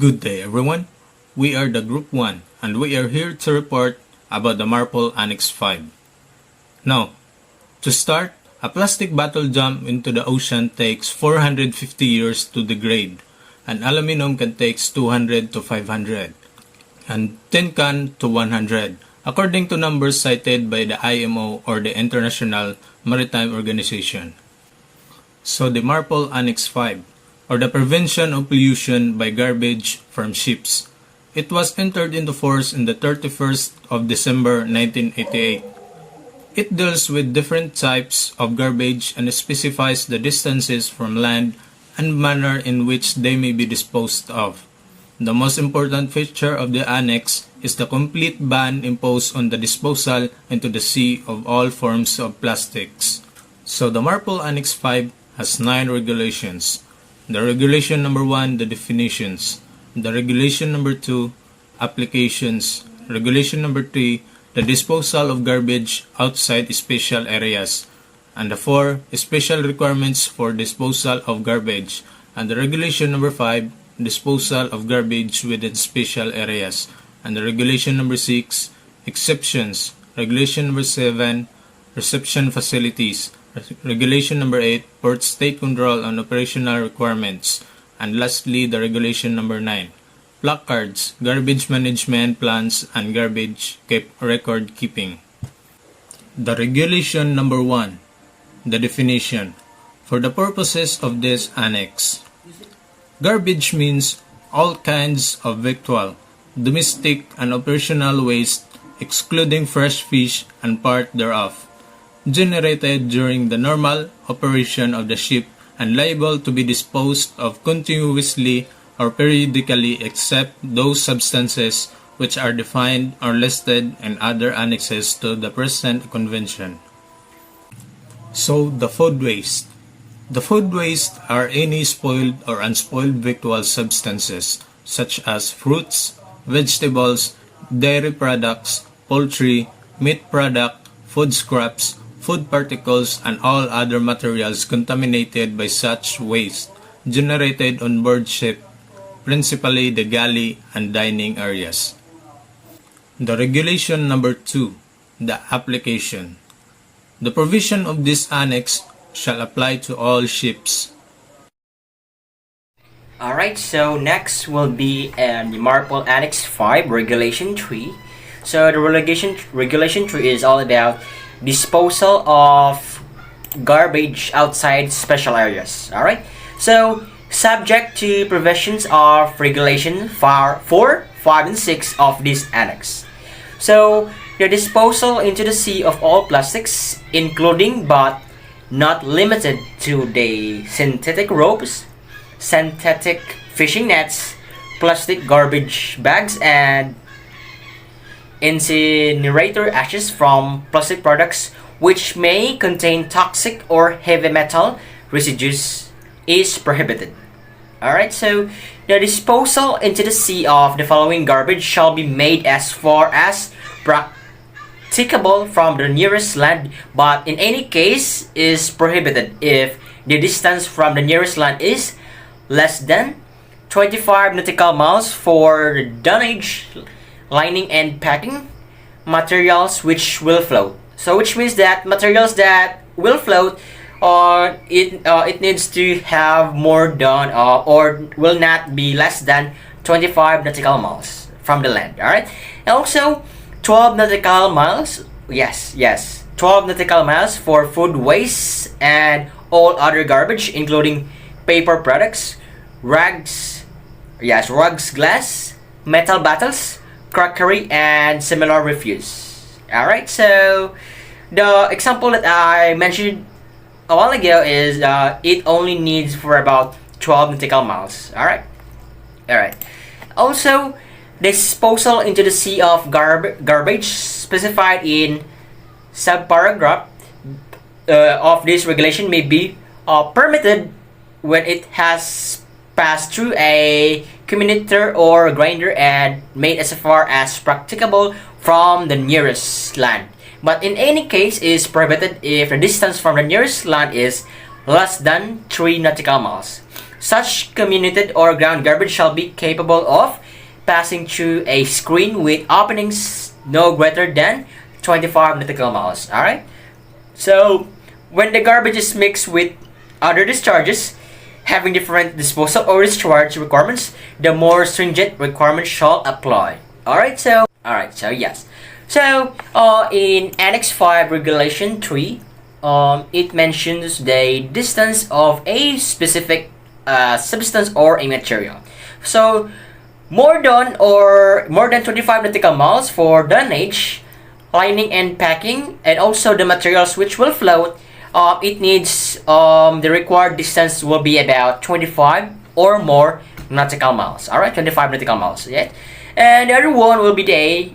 Good day everyone, we are the Group 1 and we are here to report about the Marple Annex 5. Now, to start, a plastic bottle jump into the ocean takes 450 years to degrade, and aluminum can take 200 to 500, and tin can to 100, according to numbers cited by the IMO or the International Maritime Organization. So the Marple Annex 5, or the Prevention of Pollution by Garbage from Ships. It was entered into force on the 31st of December 1988. It deals with different types of garbage and specifies the distances from land and manner in which they may be disposed of. The most important feature of the annex is the complete ban imposed on the disposal into the sea of all forms of plastics. So the Marple Annex 5 has 9 regulations. The regulation number 1, the definitions. The regulation number 2, applications. Regulation number 3, the disposal of garbage outside special areas. And the 4, special requirements for disposal of garbage. And the regulation number 5, disposal of garbage within special areas. And the regulation number 6, exceptions. Regulation number 7, reception facilities. Regulation number 8, Port State Control on Operational Requirements. And lastly, the regulation number 9, placards, garbage management plans, and garbage record keeping. The regulation number 1, the definition. For the purposes of this annex, garbage means all kinds of victual, domestic and operational waste, excluding fresh fish and part thereof, generated during the normal operation of the ship and liable to be disposed of continuously or periodically except those substances which are defined or listed in other annexes to the present convention. So, the food waste. The food waste are any spoiled or unspoiled victual substances such as fruits, vegetables, dairy products, poultry, meat product, food scraps, food particles, and all other materials contaminated by such waste generated on board ship, principally the galley and dining areas. The regulation number 2, the application. The provision of this annex shall apply to all ships. Alright, so next will be the Marple Annex 5, Regulation 3. So the Regulation 3 is all about disposal of garbage outside special areas. Alright, so subject to provisions of Regulation 4, 5, and 6 of this annex. So the disposal into the sea of all plastics, including but not limited to the synthetic ropes, synthetic fishing nets, plastic garbage bags, and incinerator ashes from plastic products which may contain toxic or heavy metal residues is prohibited. Alright, so the disposal into the sea of the following garbage shall be made as far as practicable from the nearest land, but in any case is prohibited if the distance from the nearest land is less than 25 nautical miles for the dunnage, lining, and packing materials which will float. So which means that materials that will float, it needs to have more than or will not be less than 25 nautical miles from the land. Alright, and also 12 nautical miles, yes, 12 nautical miles for food waste and all other garbage, including paper products, rugs, glass, metal bottles, crockery, and similar refuse. Alright, so the example that I mentioned a while ago is it only needs for about 12 nautical miles. Alright. Also, disposal into the sea of garbage specified in subparagraph of this regulation may be permitted when it has passed through a communicator or grinder and made as far as practicable from the nearest land, but in any case is prohibited if the distance from the nearest land is less than 3 nautical miles. Such comminuted or ground garbage shall be capable of passing through a screen with openings no greater than 25 nautical miles. Alright? So, when the garbage is mixed with other discharges having different disposal or discharge requirements, the more stringent requirements shall apply. Alright, so yes. So, in Annex 5 Regulation 3, it mentions the distance of a specific substance or a material. So, more than 25 nautical miles for dunnage, lining and packing, and also the materials which will float, it needs the required distance will be about 25 or more nautical miles. Alright, 25 nautical miles. Yeah? And the other one will be the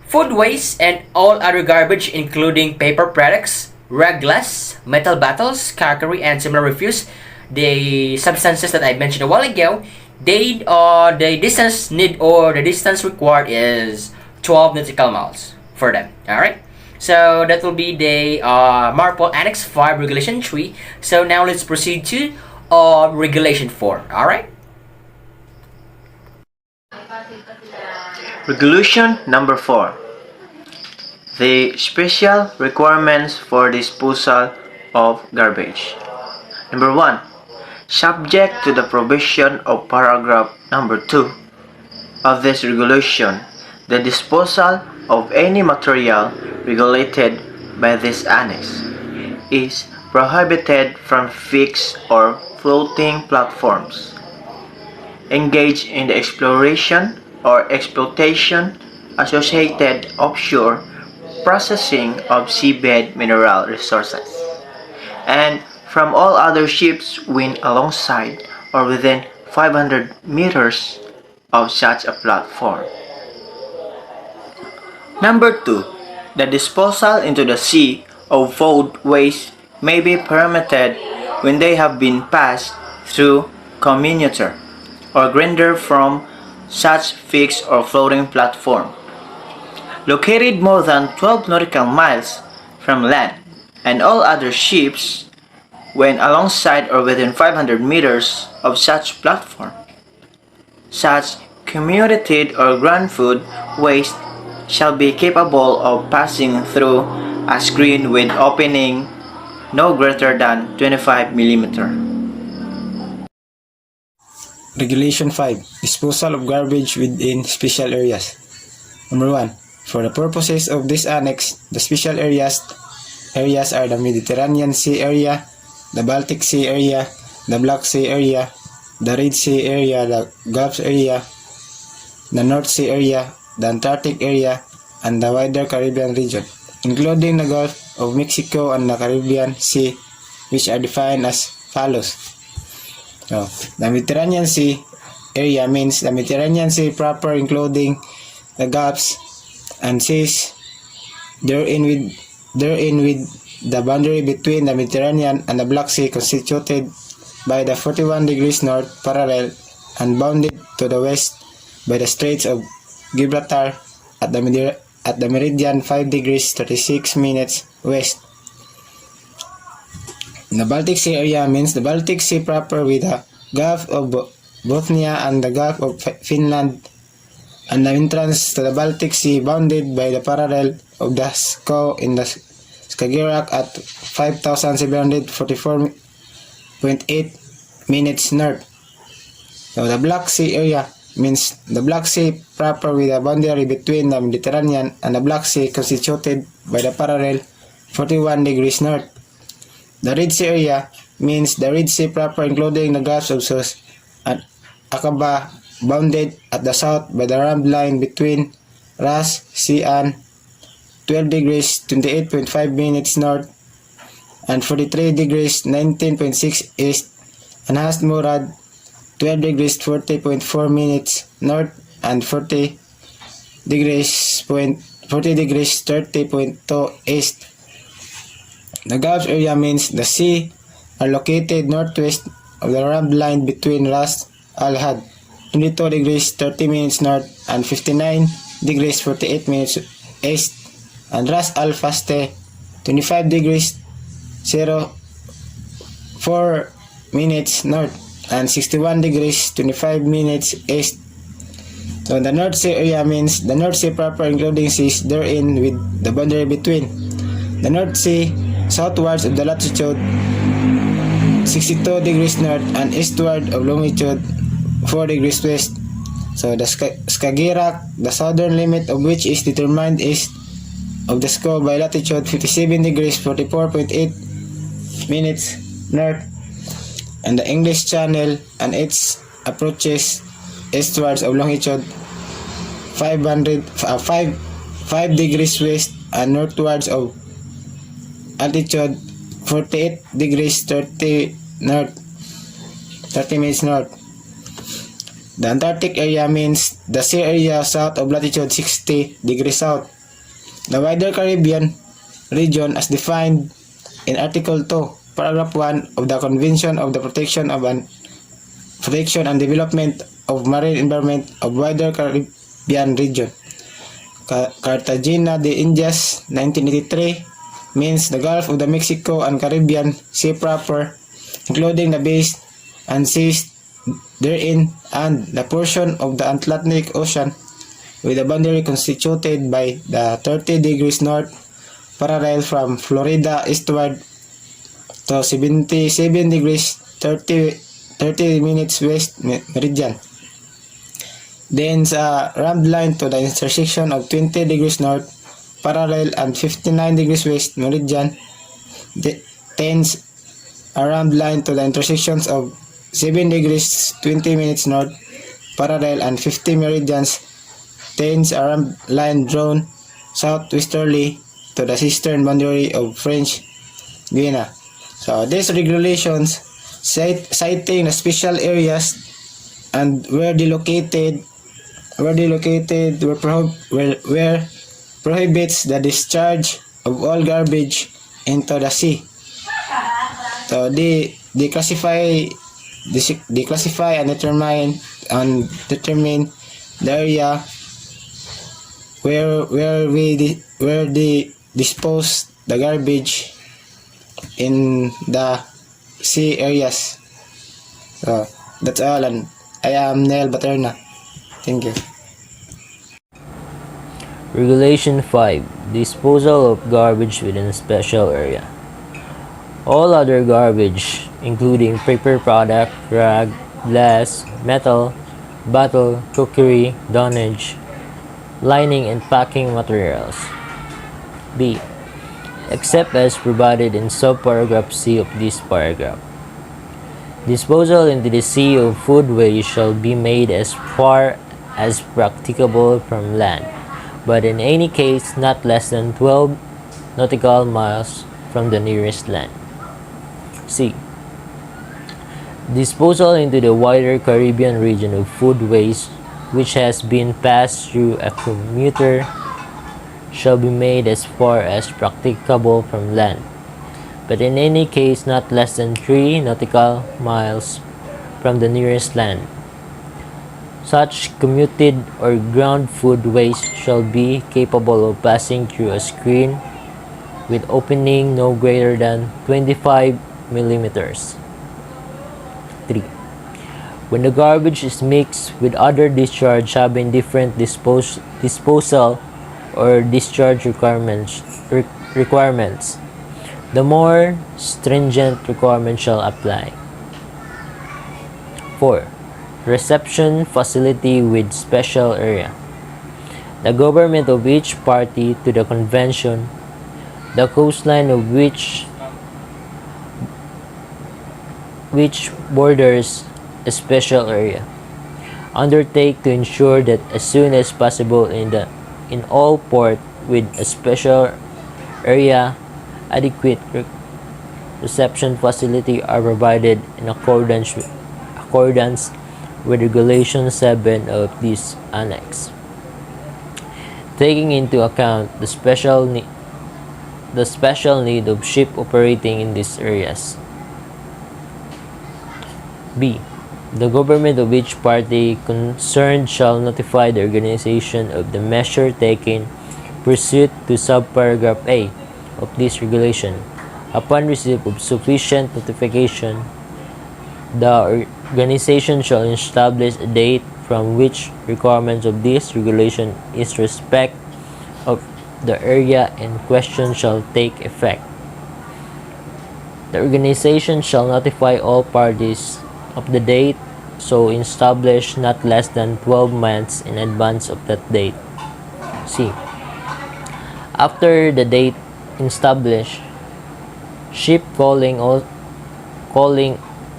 food waste and all other garbage, including paper products, rag glass, metal bottles, crockery, and similar refuse. The substances that I mentioned a while ago, the distance required is 12 nautical miles for them. Alright? So that will be the MARPOL Annex 5 Regulation 3. So now let's proceed to Regulation 4. Alright? Regulation number 4. The special requirements for disposal of garbage. Number 1. Subject to the provision of paragraph number 2 of this regulation, the disposal of any material regulated by this annex is prohibited from fixed or floating platforms, engaged in the exploration or exploitation associated offshore processing of seabed mineral resources, and from all other ships when alongside or within 500 meters of such a platform. Number 2. The disposal into the sea of food waste may be permitted when they have been passed through comminutor or grinder from such fixed or floating platform located more than 12 nautical miles from land, and all other ships when alongside or within 500 meters of such platform. Such comminuted or ground food waste shall be capable of passing through a screen with opening no greater than 25 millimeter. Regulation 5. Disposal of garbage within special areas. Number 1. For the purposes of this annex, the special areas are the Mediterranean Sea area, the Baltic Sea area, the Black Sea area, the Red Sea area, the Gulf area, the North Sea area, the Antarctic area, and the wider Caribbean region, including the Gulf of Mexico and the Caribbean Sea, which are defined as follows. So, the Mediterranean Sea area means the Mediterranean Sea proper, including the Gulfs and seas therein with the boundary between the Mediterranean and the Black Sea constituted by the 41 degrees north parallel and bounded to the west by the Straits of Gibraltar at the meridian 5 degrees 36 minutes west. The Baltic Sea area means the Baltic Sea proper with the Gulf of Bothnia and the Gulf of Finland, and the entrance to the Baltic Sea bounded by the parallel of the Sco in the Skagerrak at 5,744.8 minutes north. So the Black Sea area means the Black Sea proper with a boundary between the Mediterranean and the Black Sea constituted by the parallel 41 degrees north. The Red Sea area means the Red Sea proper, including the Gulf of Suez and Aqaba, bounded at the south by the ramp line between Ras Sea and 12 degrees 28.5 minutes north and 43 degrees 19.6 east, and Has Murad 12 degrees 40.4 minutes north and 40 degrees 30.2 east. The Gulf area means the sea are located northwest of the ramp line between Ras Al Had 22 degrees 30 minutes north and 59 degrees 48 minutes east, and Ras Al Faste 25 degrees 04 minutes north and 61 degrees 25 minutes east. So the North Sea area means the North Sea proper including seas therein with the boundary between the North Sea southwards of the latitude 62 degrees north and eastward of longitude 4 degrees west. So the Skagerrak, the southern limit of which is determined east of the scope by latitude 57 degrees 44.8 minutes north, and the English Channel and its approaches eastwards of longitude 5 degrees west and northwards of altitude 48 degrees 30 minutes north. The Antarctic area means the sea area south of latitude 60 degrees south. The wider Caribbean region as defined in Article 2, Paragraph 1 of the Convention of the Protection and Development of Marine Environment of wider Caribbean region. Cartagena de Indias 1983 means the Gulf of the Mexico and Caribbean Sea proper, including the bays and seas therein, and the portion of the Atlantic Ocean with a boundary constituted by the 30 degrees north parallel from Florida eastward to 77 degrees 30 minutes west meridian. Then sa rammed line to the intersection of 20 degrees north parallel and 59 degrees west meridian. Tens a rammed line to the intersections of 7 degrees 20 minutes north parallel and 50 meridians. Tens a rammed line drawn southwesterly to the eastern boundary of French Guiana. So these regulations citing the special areas and where prohibits the discharge of all garbage into the sea. So they classify and determine the area where they dispose the garbage in the sea areas. So that's all, and I am Nel Baterna. Thank you. Regulation 5. Disposal of garbage within a special area. All other garbage, including paper product, rag, glass, metal, bottle, cookery, dunnage, lining and packing materials. B. Except as provided in subparagraph C of this paragraph. Disposal into the sea of food waste shall be made as far as practicable from land, but in any case not less than 12 nautical miles from the nearest land. C. Disposal into the wider Caribbean region of food waste which has been passed through a commuter shall be made as far as practicable from land, but in any case not less than 3 nautical miles from the nearest land. Such commuted or ground food waste shall be capable of passing through a screen with opening no greater than 25 millimeters. 3. When the garbage is mixed with other discharge having different disposal or discharge requirements, the more stringent requirements shall apply. 4. Reception facility with special area. The government of each party to the convention, the coastline of which borders a special area, undertake to ensure that as soon as possible in all port with a special area adequate reception facility are provided in accordance with Regulation 7 of this annex, taking into account the special need of ship operating in these areas. B. The government of each party concerned shall notify the organization of the measure taken pursuant to subparagraph A of this regulation. Upon receipt of sufficient notification, The organization shall establish a date from which requirements of this regulation in respect of the area in question shall take effect. The organization shall notify all parties of the date so established not less than 12 months in advance of that date. C. After the date established, ship calling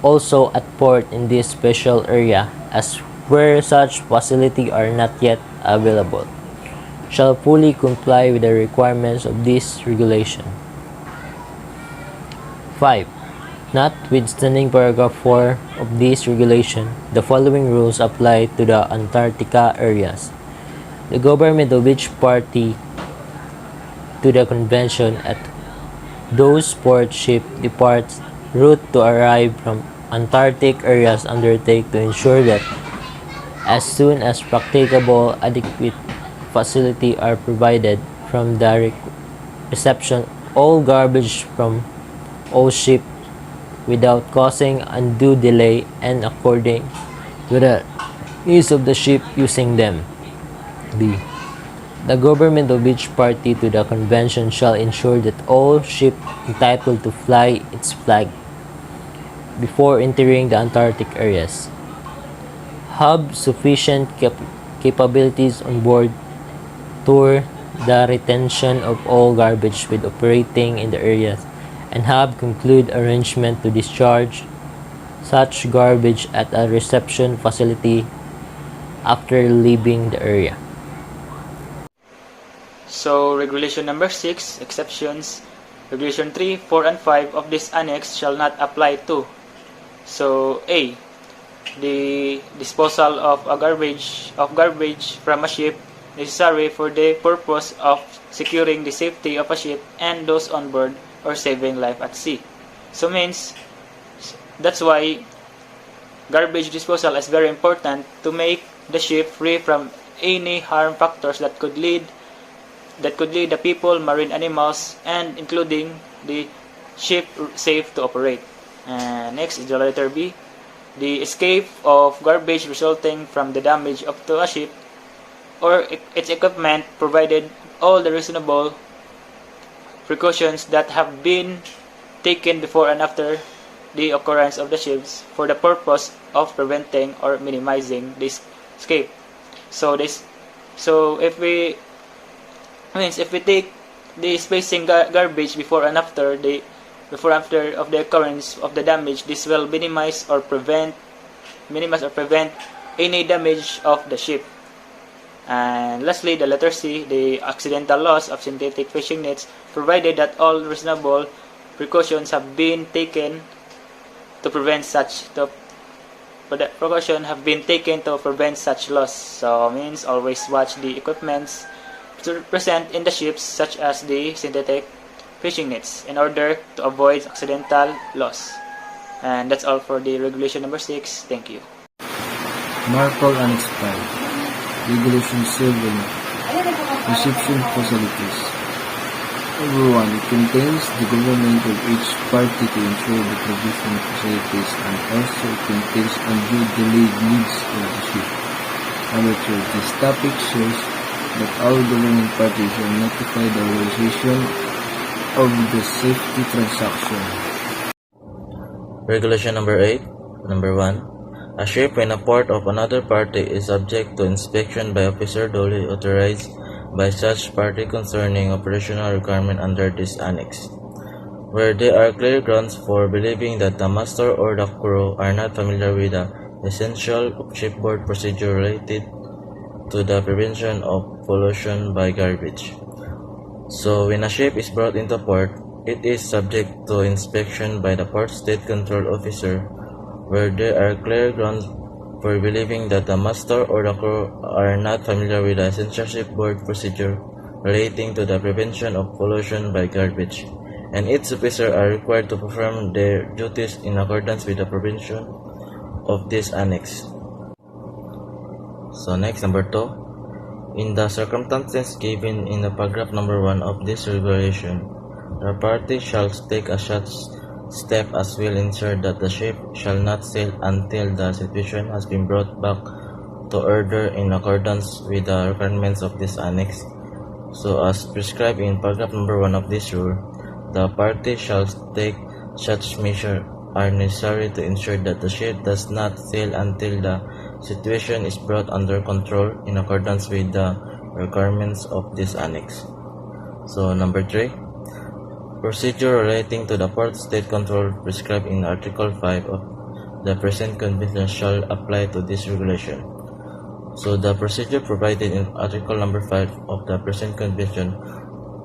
also at port in this special area, as where such facility are not yet available, shall fully comply with the requirements of this regulation. 5. Notwithstanding paragraph 4 of this regulation, the following rules apply to the Antarctica areas. The government of each party to the convention at those port ship departs route to arrive from Antarctic areas undertake to ensure that as soon as practicable adequate facility are provided from the reception all garbage from all ship without causing undue delay and according to the needs of the ship using them. B. The government of each party to the convention shall ensure that all ships entitled to fly its flag before entering the Antarctic areas have sufficient capabilities on board to the retention of all garbage with operating in the areas and have concluded arrangement to discharge such garbage at a reception facility after leaving the area. So, Regulation number 6, Exceptions. Regulation 3, 4, and 5 of this annex shall not apply to. So, A. The disposal of garbage from a ship necessary for the purpose of securing the safety of a ship and those on board or saving life at sea. So means that's why garbage disposal is very important to make the ship free from any harm factors that could lead the people, marine animals, and including the ship safe to operate. Next is the letter B. The escape of garbage resulting from the damage of to a ship or its equipment, provided all the reasonable precautions that have been taken before and after the occurrence of the ships for the purpose of preventing or minimizing this escape. So if we take the spacing garbage before and after of the occurrence of the damage, this will minimize or prevent any damage of the ship. And lastly, the letter C, the accidental loss of synthetic fishing nets, provided that all reasonable precautions have been taken to prevent such loss. So means always watch the equipments present in the ships, such as the synthetic fishing nets, in order to avoid accidental loss. And that's all for the regulation number 6. Thank you. MARPOL Annex 5 Regulation 7 Reception Facilities. Number 1. It contains the government of each party to ensure the provision of facilities, and also contains undue delayed needs of the ship. Number 2. This topic shows that all governing parties shall notify the organization of the safety transaction. Regulation number 8. Number 1. A ship in a port of another party is subject to inspection by officer duly authorized by such party concerning operational requirement under this annex. Where there are clear grounds for believing that the master or the crew are not familiar with the essential shipboard procedure related to the prevention of pollution by garbage. So when a ship is brought into port, it is subject to inspection by the port state control officer where there are clear grounds for believing that the master or the crew are not familiar with the essential shipboard procedure relating to the prevention of pollution by garbage, and its officers are required to perform their duties in accordance with the provision of this annex. So next, number 2. In the circumstances given in the paragraph number 1 of this regulation, the party shall take such step as will ensure that the ship shall not sail until the situation has been brought back to order in accordance with the requirements of this annex. So as prescribed in paragraph number 1 of this rule, the party shall take such measures are necessary to ensure that the ship does not sail until the situation is brought under control in accordance with the requirements of this annex. So number 3, procedure relating to the port state control prescribed in Article 5 of the present convention shall apply to this regulation. So the procedure provided in Article number 5 of the present convention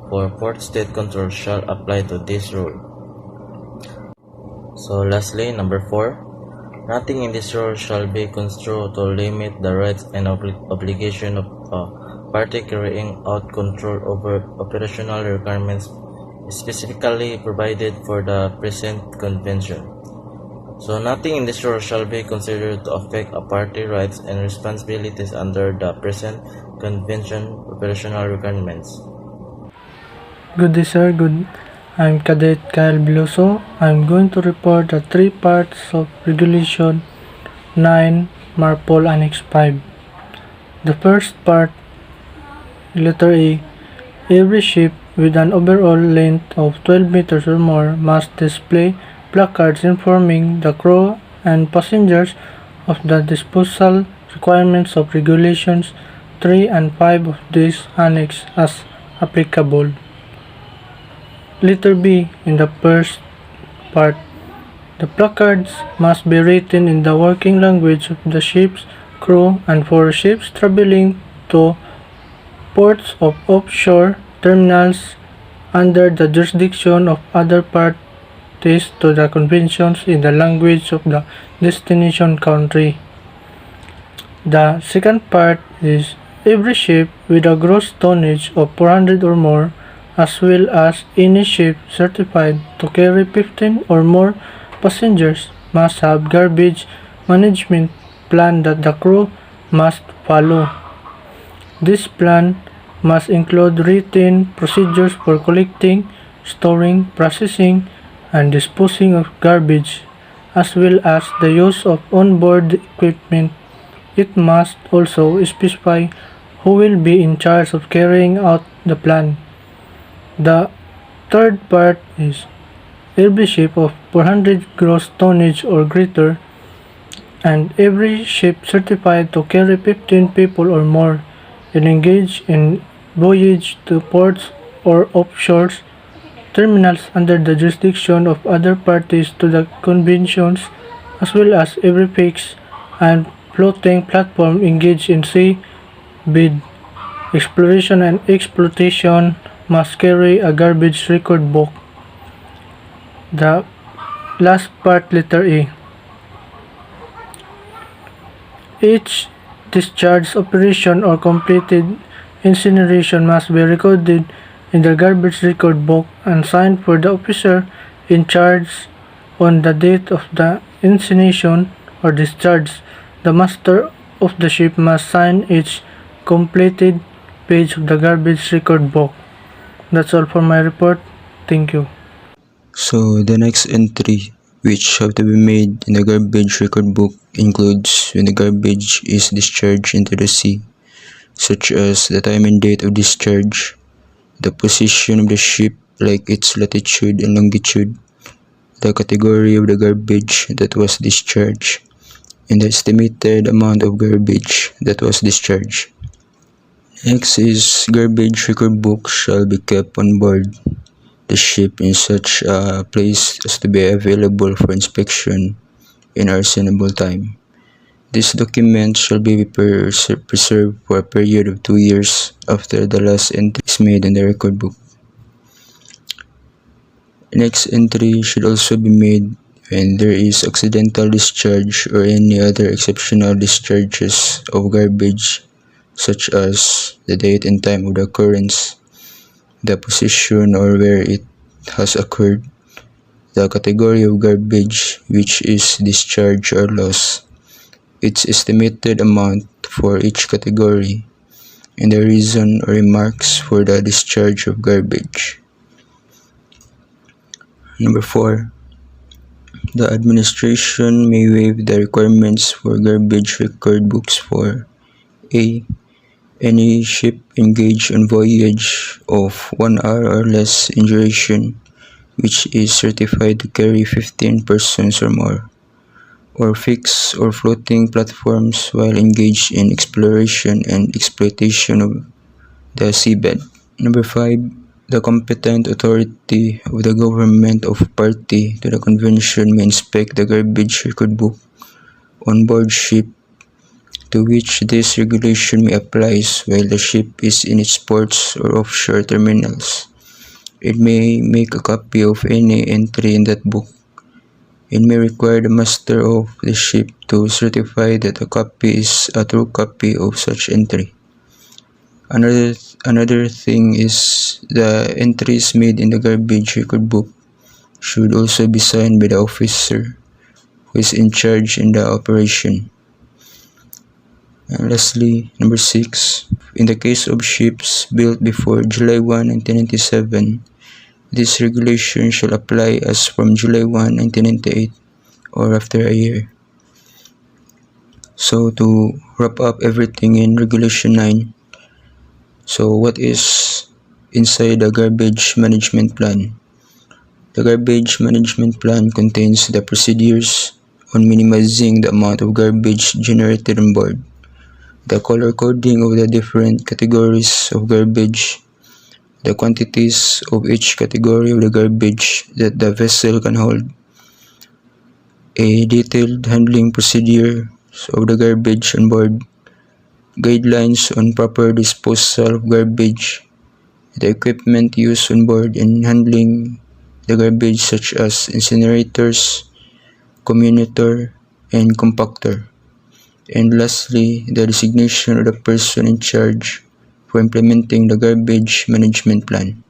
for port state control shall apply to this rule. So lastly, number 4, nothing in this rule shall be construed to limit the rights and obligation of a party carrying out control over operational requirements specifically provided for the present convention. So nothing in this rule shall be considered to affect a party rights and responsibilities under the present convention operational requirements. Good day, sir. Good. I'm Cadet Kyle Biloso. I'm going to report the 3 parts of Regulation 9 MARPOL Annex 5. The first part, letter A, every ship with an overall length of 12 meters or more must display placards informing the crew and passengers of the disposal requirements of Regulations 3 and 5 of this annex as applicable. Letter B, in the first part, the placards must be written in the working language of the ship's crew and for ships traveling to ports of offshore terminals under the jurisdiction of other parties to the conventions in the language of the destination country. The second part is every ship with a gross tonnage of 400 or more, as well as any ship certified to carry 15 or more passengers, must have garbage management plan that the crew must follow. This plan must include written procedures for collecting, storing, processing, and disposing of garbage, as well as the use of on-board equipment. It must also specify who will be in charge of carrying out the plan. The third part is every ship of 400 gross tonnage or greater, and every ship certified to carry 15 people or more, and engage in voyage to ports or offshore terminals under the jurisdiction of other parties to the conventions, as well as every fixed and floating platform engaged in sea bid, exploration and exploitation must carry a garbage record book. The last part, letter A. Each discharge operation or completed incineration must be recorded in the garbage record book and signed for the officer in charge on the date of the incineration or discharge. The master of the ship must sign each completed page of the garbage record book. That's all for my report. Thank you. So the next entry which have to be made in the garbage record book includes when the garbage is discharged into the sea, such as the time and date of discharge, the position of the ship like its latitude and longitude, the category of the garbage that was discharged, and the estimated amount of garbage that was discharged. Next is garbage record book shall be kept on board the ship in such a place as to be available for inspection in a reasonable time. This document shall be preserved for a period of 2 years after the last entry is made in the record book. Next entry should also be made when there is accidental discharge or any other exceptional discharges of garbage, such as the date and time of the occurrence, the position or where it has occurred, the category of garbage which is discharged or lost, its estimated amount for each category, and the reason or remarks for the discharge of garbage. Number 4. The administration may waive the requirements for garbage record books for A. Any ship engaged on voyage of 1 hour or less in duration, which is certified to carry 15 persons or more, or fixed or floating platforms while engaged in exploration and exploitation of the seabed. Number 5. The competent authority of the government of party to the convention may inspect the garbage record book on board ship to which this regulation may apply while the ship is in its ports or offshore terminals. It may make a copy of any entry in that book. It may require the master of the ship to certify that a copy is a true copy of such entry. Another thing is the entries made in the garbage record book should also be signed by the officer who is in charge in the operation. And lastly, number 6, in the case of ships built before July 1, 1997, this regulation shall apply as from July 1, 1998 or after a year. So to wrap up everything in Regulation 9, so what is inside the garbage management plan? The garbage management plan contains the procedures on minimizing the amount of garbage generated on board, the color coding of the different categories of garbage, the quantities of each category of the garbage that the vessel can hold, a detailed handling procedure of the garbage on board, guidelines on proper disposal of garbage, the equipment used on board in handling the garbage such as incinerators, communitor, and compactor, and lastly, the designation of the person in charge for implementing the garbage management plan.